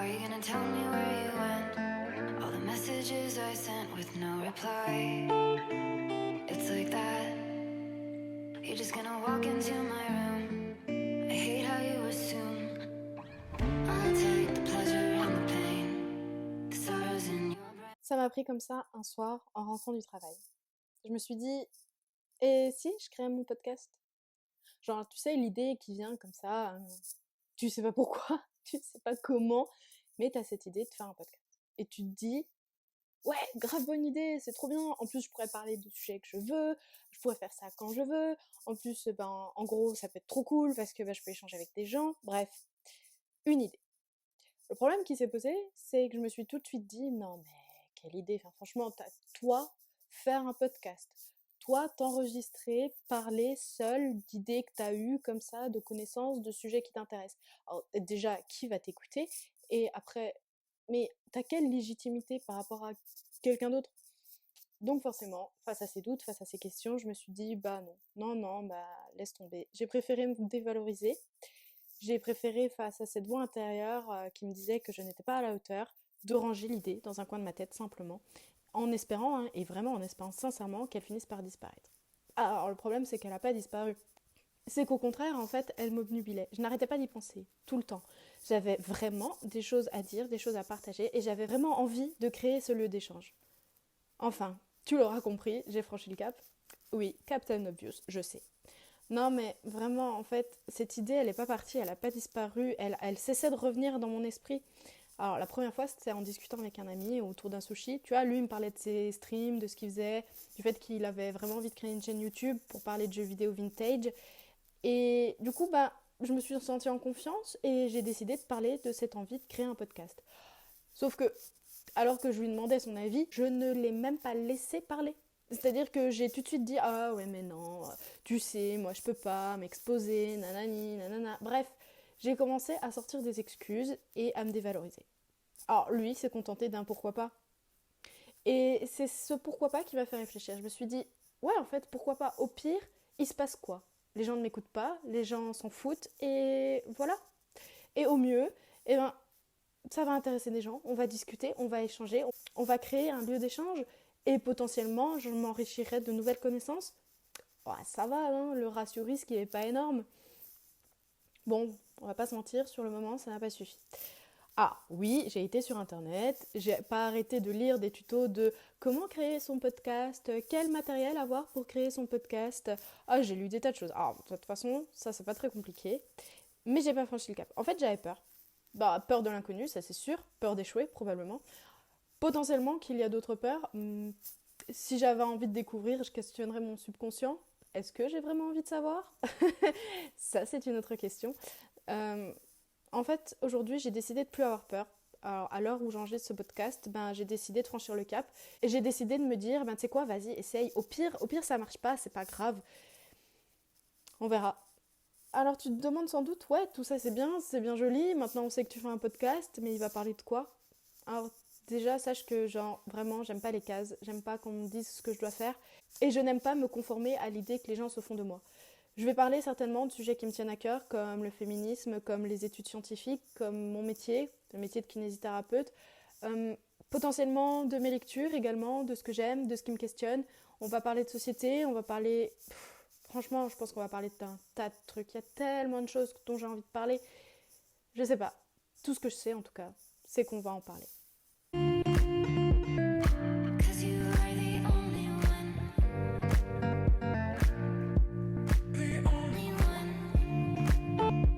Are you gonna tell me where you went? All the messages I sent with no reply. It's like that. You're just gonna walk into my room. I hate how you assume I'll take the pleasure and the pain. The sorrows in your brain. Ça m'a pris comme ça un soir en rentrant du travail. Je me suis dit, et si je créais mon podcast? Genre, tu sais, l'idée qui vient comme ça, tu sais pas pourquoi, tu sais pas comment, mais t'as cette idée de faire un podcast. Et tu te dis, ouais, grave bonne idée, c'est trop bien. En plus, je pourrais parler de sujets que je veux, je pourrais faire ça quand je veux. En plus, ben, en gros, ça peut être trop cool parce que ben, je peux échanger avec des gens. Bref, une idée. Le problème qui s'est posé, c'est que je me suis tout de suite dit, non mais quelle idée, enfin, franchement, toi, faire un podcast, toi, t'enregistrer, parler seul d'idées que t'as eues comme ça, de connaissances, de sujets qui t'intéressent. Alors déjà, qui va t'écouter? Et après, mais t'as quelle légitimité par rapport à quelqu'un d'autre? Donc forcément, face à ces doutes, face à ces questions, je me suis dit, bah non, bah laisse tomber. J'ai préféré me dévaloriser. J'ai préféré, face à cette voix intérieure qui me disait que je n'étais pas à la hauteur, de ranger l'idée dans un coin de ma tête simplement, en espérant, hein, et vraiment en espérant sincèrement, qu'elle finisse par disparaître. Alors le problème, c'est qu'elle n'a pas disparu. C'est qu'au contraire, en fait, elle m'obnubilait. Je n'arrêtais pas d'y penser, tout le temps. J'avais vraiment des choses à dire, des choses à partager, et j'avais vraiment envie de créer ce lieu d'échange. Enfin, tu l'auras compris, j'ai franchi le cap. Oui, Captain Obvious, je sais. Non, mais vraiment, en fait, cette idée, elle n'est pas partie, elle n'a pas disparu, elle cessait de revenir dans mon esprit. Alors, la première fois, c'était en discutant avec un ami autour d'un sushi. Tu vois, lui, il me parlait de ses streams, de ce qu'il faisait, du fait qu'il avait vraiment envie de créer une chaîne YouTube pour parler de jeux vidéo vintage. Et du coup, bah, je me suis sentie en confiance et j'ai décidé de parler de cette envie de créer un podcast. Sauf que, alors que je lui demandais son avis, je ne l'ai même pas laissé parler. C'est-à-dire que j'ai tout de suite dit ah ouais mais non, tu sais, moi je peux pas m'exposer, nanani, nanana. Bref, j'ai commencé à sortir des excuses et à me dévaloriser. Alors lui s'est contenté d'un pourquoi pas. Et c'est ce pourquoi pas qui m'a fait réfléchir. Je me suis dit ouais en fait pourquoi pas. Au pire, il se passe quoi? Les gens ne m'écoutent pas, les gens s'en foutent et voilà. Et au mieux, eh ben ça va intéresser des gens, on va discuter, on va échanger, on va créer un lieu d'échange et potentiellement je m'enrichirai de nouvelles connaissances. Oh, ça va, hein, le ratio risque il est pas énorme. Bon, on va pas se mentir, sur le moment ça n'a pas suffi. Ah oui, j'ai été sur internet, j'ai pas arrêté de lire des tutos de comment créer son podcast, quel matériel avoir pour créer son podcast. Ah, j'ai lu des tas de choses. Alors, de toute façon, ça c'est pas très compliqué, mais j'ai pas franchi le cap. En fait, j'avais peur. Bah, peur de l'inconnu, ça c'est sûr, peur d'échouer probablement. Potentiellement qu'il y a d'autres peurs. Si j'avais envie de découvrir, je questionnerais mon subconscient. Est-ce que j'ai vraiment envie de savoir? Ça, c'est une autre question. Euh, En fait, aujourd'hui, j'ai décidé de plus avoir peur. Alors, à l'heure où j'enregistre ce podcast, ben, j'ai décidé de franchir le cap. Et j'ai décidé de me dire, ben, tu sais quoi, vas-y, essaye. Au pire, ça marche pas, c'est pas grave. On verra. Alors, tu te demandes sans doute, ouais, tout ça c'est bien joli. Maintenant, on sait que tu fais un podcast, mais il va parler de quoi? Alors, déjà, sache que, genre, vraiment, j'aime pas les cases. J'aime pas qu'on me dise ce que je dois faire. Et je n'aime pas me conformer à l'idée que les gens se font de moi. Je vais parler certainement de sujets qui me tiennent à cœur, comme le féminisme, comme les études scientifiques, comme mon métier, le métier de kinésithérapeute, euh, potentiellement de mes lectures également, de ce que j'aime, de ce qui me questionne. On va parler de société, on va parler... franchement, je pense qu'on va parler d'un tas de trucs. Il y a tellement de choses dont j'ai envie de parler. Je sais pas. Tout ce que je sais, en tout cas, c'est qu'on va en parler.